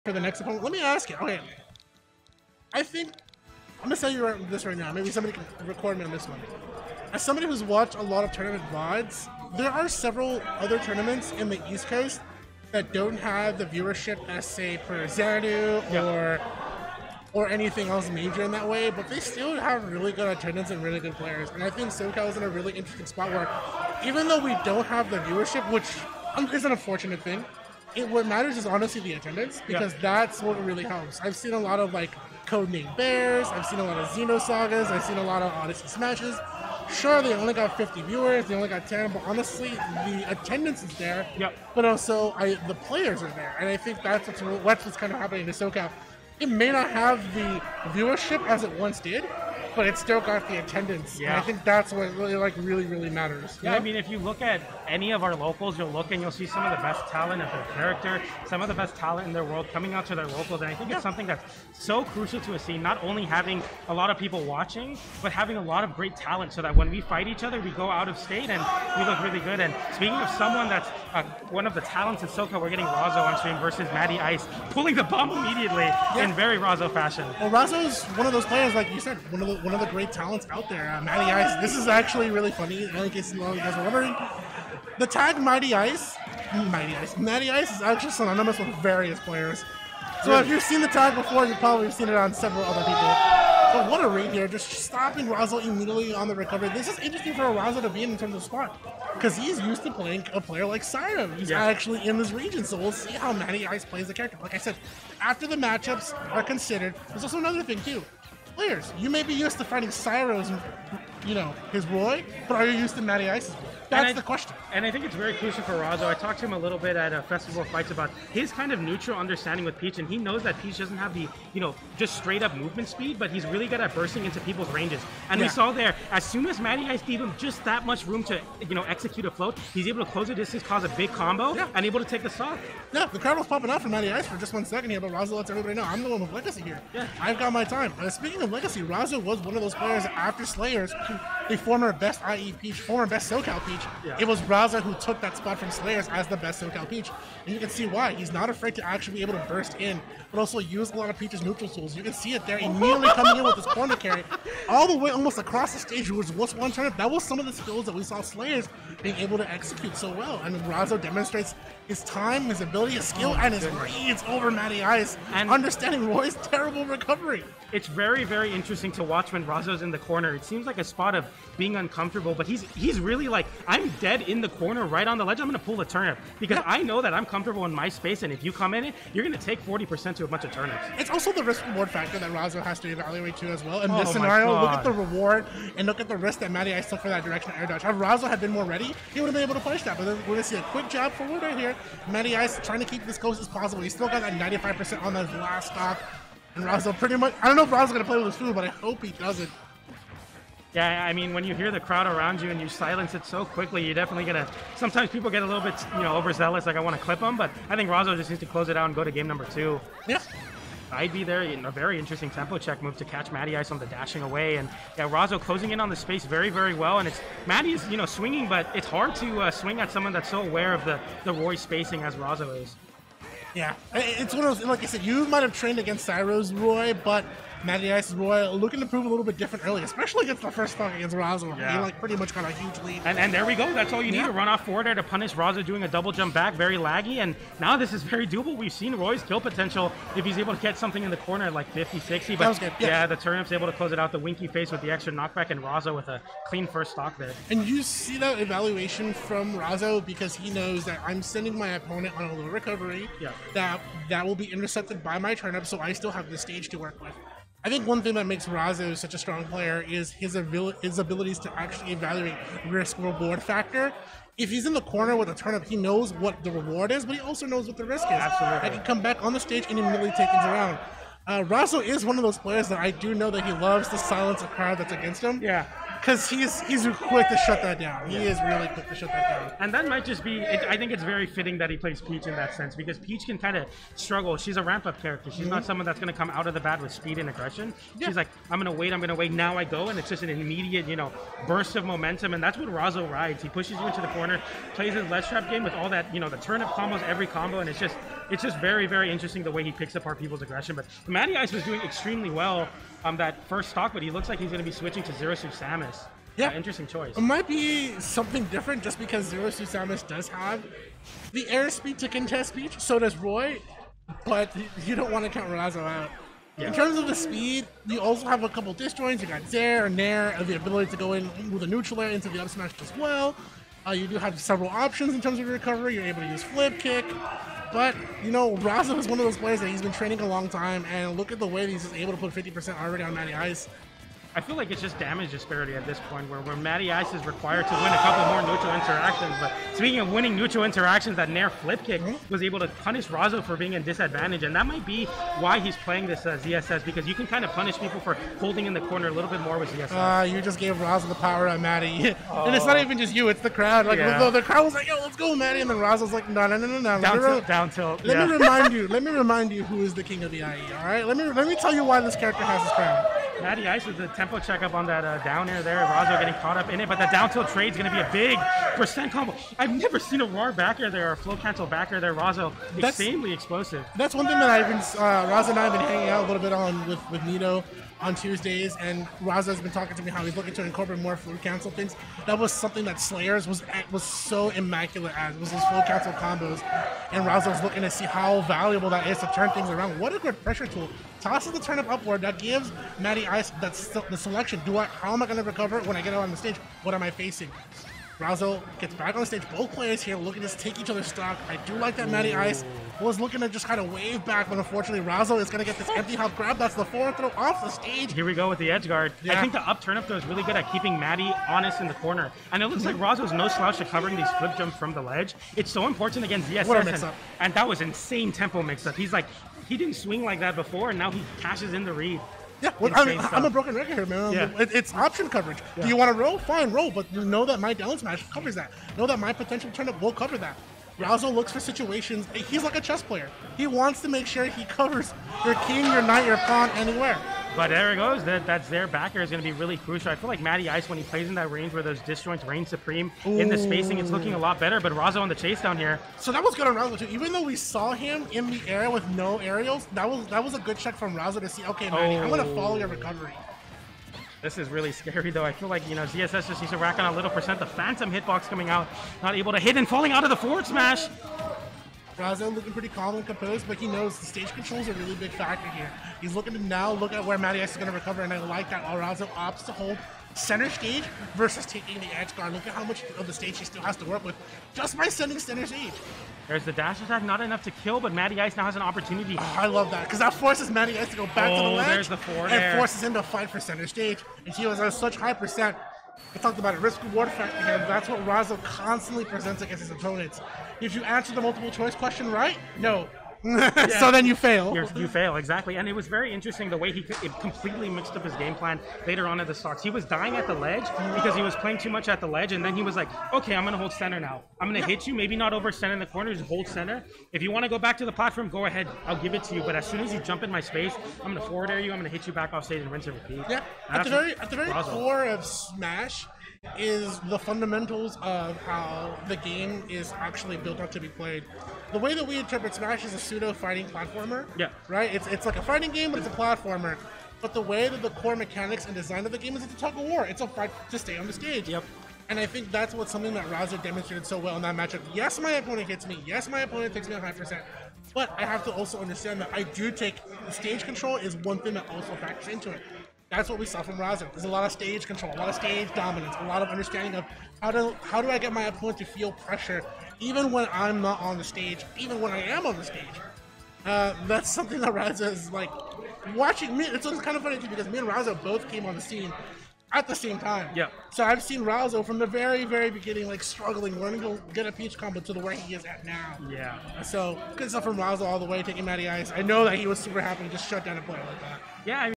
for the next opponent. Let me ask you. Okay, I think I'm gonna tell you this right now. Maybe somebody can record me on this one. As somebody who's watched a lot of tournament VODs, there are several other tournaments in the East Coast that don't have the viewership as, say, per Xanadu or anything else major in that way, but they still have really good attendance and really good players. And I think SoCal is in a really interesting spot where, even though we don't have the viewership, which is an unfortunate thing, what matters is honestly the attendance, because that's what really helps. I've seen a lot of like Codename Bears, I've seen a lot of Xenosagas, I've seen a lot of Odyssey Smashes. Sure, they only got 50 viewers, they only got 10, but honestly, the attendance is there, but also the players are there. And I think that's what's kind of happening to SoCal. It may not have the viewership as it once did, but it still got the attendance. Yeah. And I think that's what really matters. Yeah, I mean, if you look at any of our locals, you'll look and you'll see some of the best talent of their character, some of the best talent in their world coming out to their locals. And I think it's something that's so crucial to a scene, not only having a lot of people watching, but having a lot of great talent so that when we fight each other, we go out of state and we look really good. And speaking of someone that's one of the talents in SoCal, we're getting Razo on stream versus MattyIce, pulling the bomb immediately in very Razo fashion. Well, Razo's one of those players, like you said, one of the great talents out there. MattyIce, this is actually really funny, in case you guys are wondering. The tag MattyIce is actually synonymous with various players. So if you've seen the tag before, you've probably seen it on several other people. But what a read here, just stopping Razo immediately on the recovery. This is interesting for Razo to be in terms of spot, because he's used to playing a player like Syro. He's actually in this region, so we'll see how MattyIce plays the character. Like I said, after the matchups are considered, there's also another thing too. Players, you may be used to fighting Syro's, his Roy, but are you used to MattyIce's Roy? That's the question. And I think it's very crucial for Razo. I talked to him a little bit at a Festival of Fights about his kind of neutral understanding with Peach, and he knows that Peach doesn't have the, just straight up movement speed, but he's really good at bursting into people's ranges. And we saw there, as soon as MattyIce gave him just that much room to, execute a float, he's able to close the distance, cause a big combo, and able to take the stock. Yeah, the crowd was popping out for MattyIce for just 1 second here, but Razo lets everybody know, I'm the one with Legacy here. Yeah. I've got my time. Speaking of Legacy, Razo was one of those players after Slayers, the former best IE Peach, former best SoCal Peach. Yeah. It was Razo who took that spot from Slayers as the best SoCal Peach. And you can see why. He's not afraid to actually be able to burst in, but also use a lot of Peach's neutral tools. You can see it there, immediately coming in with his corner carry, all the way almost across the stage. It was just one turn. That was some of the skills that we saw Slayers being able to execute so well. And Razo demonstrates his time, his ability, his skill, and his reads over MattyIce, and understanding Roy's terrible recovery. It's very, very interesting to watch when Razo's in the corner. It seems like a spot of being uncomfortable, but he's really like, I'm dead in the corner right on the ledge. I'm going to pull a turnip because I know that I'm comfortable in my space, and if you come in it, you're going to take 40% to a bunch of turnips. It's also the risk-reward factor that Razo has to evaluate too as well. In this scenario, look at the reward and look at the risk that MattyIce took for that direction air dodge. If Razo had been more ready, he would have been able to punish that, but we're going to see a quick jab forward right here. MattyIce trying to keep this close as possible. He's still got that 95% on that last stock. And Razo pretty much, I don't know if Razo's going to play with his food, but I hope he doesn't. Yeah, I mean, when you hear the crowd around you and you silence it so quickly, you're definitely going to, sometimes people get a little bit, overzealous, like I want to clip them, but I think Razo just needs to close it out and go to game number 2. Yeah. I'd be there in a very interesting tempo check move to catch MattyIce on the dashing away, and Razo closing in on the space very, very well. And it's Matty is swinging, but it's hard to swing at someone that's so aware of the Roy spacing as Razo is. Yeah, it's one of those, like I said, you might have trained against Syro's Roy, but MattyIce's Roy looking to prove a little bit different early, especially against the first stock against Razo. Yeah. He pretty much got a huge lead. And there we go. That's all you need to run off forward there to punish Razo doing a double jump back, very laggy. And now this is very doable. We've seen Roy's kill potential if he's able to catch something in the corner at like 50, 60. But that was good. Yeah, the turnip's able to close it out. The winky face with the extra knockback, and Razo with a clean first stock there. And you see that evaluation from Razo because he knows that I'm sending my opponent on a low recovery. Yeah. That will be intercepted by my turnip, so I still have the stage to work with. I think one thing that makes Razo such a strong player is his abilities to actually evaluate risk-reward factor. If he's in the corner with a turnip, he knows what the reward is, but he also knows what the risk is. Absolutely. I can come back on the stage and immediately take things around. Razo is one of those players that I do know that he loves to silence a crowd that's against him. Yeah. Because he's quick to shut that down. He is really quick to shut that down. And that might just be, I think it's very fitting that he plays Peach in that sense, because Peach can kind of struggle. She's a ramp-up character. She's not someone that's going to come out of the bat with speed and aggression. She's like, I'm going to wait, now I go, and it's just an immediate, burst of momentum, and that's what Razo rides. He pushes you into the corner, plays his less trap game with all that, the turnip combos, every combo, and it's just it's just very, very interesting the way he picks apart people's aggression. But MattyIce was doing extremely well that first stock, but he looks like he's going to be switching to Zero Suit Samus. Yeah, interesting choice. It might be something different just because Zero Suit Samus does have the airspeed to contest speed, so does Roy, but you don't want to count Razo out. Yeah. In terms of the speed, you also have a couple disjoints. You got Zair and Nair, and the ability to go in with a neutral air into the up smash as well. You do have several options in terms of your recovery. You're able to use flip kick. But, you know, Razo is one of those players that he's been training a long time, and look at the way that he's just able to put 50% already on MattyIce. I feel like it's just damage disparity at this point, where MattyIce is required to win a couple more neutral interactions. But speaking of winning neutral interactions, that Nair flip kick was able to punish Razo for being in disadvantage, and that might be why he's playing this ZSS, because you can kind of punish people for holding in the corner a little bit more with ZSS. You just gave Razo the power on Matty. And it's not even just you, it's the crowd. Like, the crowd was like, yo, let's go, Matty, and then Razo's like, no. Down tilt. Let me remind you who is the king of the IE, all right? Let me tell you why this character has his crown. MattyIce with the tempo check up on that down air there. Razo getting caught up in it, but that down tilt trade is going to be a big percent combo. I've never seen a raw back air there or a flow cancel back air there. Razo, extremely explosive. That's one thing that I've been, Razo and I have been hanging out a little bit on with Nito on Tuesdays, and Razo has been talking to me how he's looking to incorporate more flow cancel things. That was something that Slayers was so immaculate at, was those flow cancel combos, and Razo was looking to see how valuable that is to turn things around. What a good pressure tool. Tosses the turnip upward, that gives MattyIce the selection. How am I going to recover when I get out on the stage? What am I facing? Razo gets back on the stage. Both players here looking to take each other's stock. I do like that MattyIce was looking to just kind of wave back, but unfortunately Razo is going to get this empty hop grab. That's the forward throw off the stage. Here we go with the edge guard. Yeah. I think the up turnip throw is really good at keeping Matty honest in the corner. And it looks like Razo's no slouch at covering these flip jumps from the ledge. It's so important against ZSS. What a mix-up. And that was insane tempo mix-up. He's like, he didn't swing like that before, and now he cashes in the read. Yeah, well, I'm a broken record here, man. Yeah. It's option coverage. Yeah. Do you want to roll? Fine, roll, but you know that my down smash covers that. Know that my potential turnip will cover that. Razo looks for situations. He's like a chess player. He wants to make sure he covers your king, your knight, your pawn, anywhere. But there it goes. That's their backer is going to be really crucial. I feel like MattyIce, when he plays in that range where those disjoints reign supreme, in the spacing, it's looking a lot better. But Razo on the chase down here. So that was good on Razo too. Even though we saw him in the air with no aerials, that was a good check from Razo to see, okay, Matty, I'm going to follow your recovery. This is really scary, though. I feel like, ZSS just needs to rack on a little percent. The phantom hitbox coming out, not able to hit and falling out of the forward smash. Razo looking pretty calm and composed, but he knows the stage control is a really big factor here. He's looking to now look at where MattyIce is going to recover, and I like that Razo opts to hold center stage versus taking the edge guard. Look at how much of the stage he still has to work with just by sending center stage. There's the dash attack, not enough to kill, but MattyIce now has an opportunity. Oh, I love that, because that forces MattyIce to go back to the ledge, there's the forward and air. Forces him to fight for center stage. And he was at such high percent. I talked about it, risk-reward factor here. That's what Razo constantly presents against his opponents. If you answer the multiple choice question right, no. So then you fail. You fail, exactly. And it was very interesting the way it completely mixed up his game plan later on in the stocks. He was dying at the ledge because he was playing too much at the ledge, and then he was like, okay, I'm going to hold center now. I'm going to hit you, maybe not over center in the corner, just hold center. If you want to go back to the platform, go ahead. I'll give it to you. But as soon as you jump in my space, I'm going to forward air you, I'm going to hit you back off stage and rinse and repeat. Yeah, at the very core of Smash is the fundamentals of how the game is actually built up to be played. The way that we interpret Smash is a pseudo-fighting platformer. Yeah. Right? It's like a fighting game, but it's a platformer. But the way that the core mechanics and design of the game is it's a tug-of-war. It's a fight to stay on the stage. Yep. And I think that's something that Razo demonstrated so well in that matchup. Yes, my opponent hits me. Yes, my opponent takes me on 5%. But I have to also understand that I do take the stage control is one thing that also factors into it. That's what we saw from Razo. There's a lot of stage control, a lot of stage dominance, a lot of understanding of how do I get my opponent to feel pressure even when I'm not on the stage, even when I am on the stage. That's something that Razo is like watching me. It's kind of funny too because me and Razo both came on the scene at the same time. Yeah. So I've seen Razo from the very, very beginning, like struggling, learning to get a peach combo to the where he is at now. Yeah. So good stuff from Razo all the way, taking MattyIce. I know that he was super happy to just shut down a player like that. Yeah.